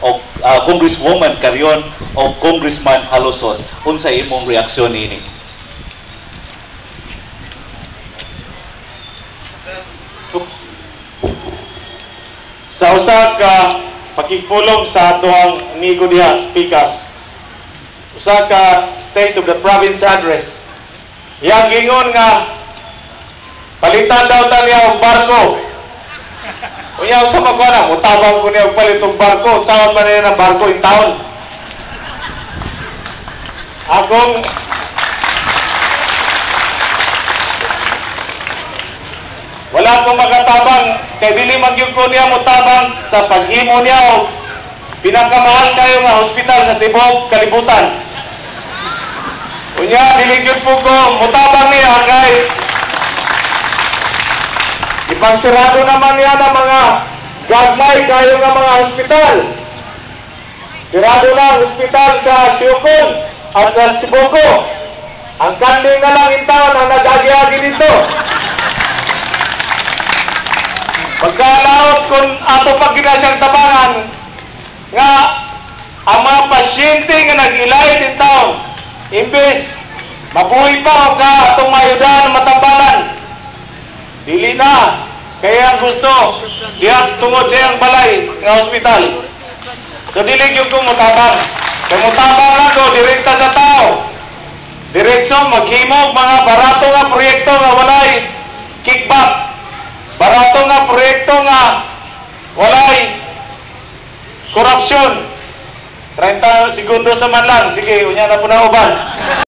o Congresswoman Carion o Congressman Haluson. Unsa imong reaksyon ini? Sa usa ka pakigpulong sa atuang amigo diha, Pikas, usa ka State of the Province address, yang gingon nga palitan daw ta niya og barko. Unya usa pa ko na mutabang ko niya og palit og barko, taon man niya ng barko in taon. Akong wala akong magatabang kay dili magyud ko niya mutabang sa paghimo niya og pinakamahal kayo nga hospital sa tibuok kalibutan. Unya dili gyud po ko mutabang niya kay ipangsirado naman niya ng mga gagmay kayo nga mga hospital. Sirado na ang hospital sa Siukon at sa Sibuko. Ang kanding na lang in town ang nag-agi-agi dito. Pagkalaot kung ato pag ginasyang tabangan nga ang mga pasyente nga nag-ilay din taon, imbes mabuhay pa o ka atong mayudan matambalan, dili na. Kaya ang gusto diyan tungod siyang balay nga hospital. So dili yung kung mutabang. Kaya mutabang lang ko direkta sa tao. Direksyon maghimog mga barato nga proyekto nga walay kickback. Barato nga proyekto nga walay korupsyon. 30 segundos naman lang. Sige, unya na po na uban.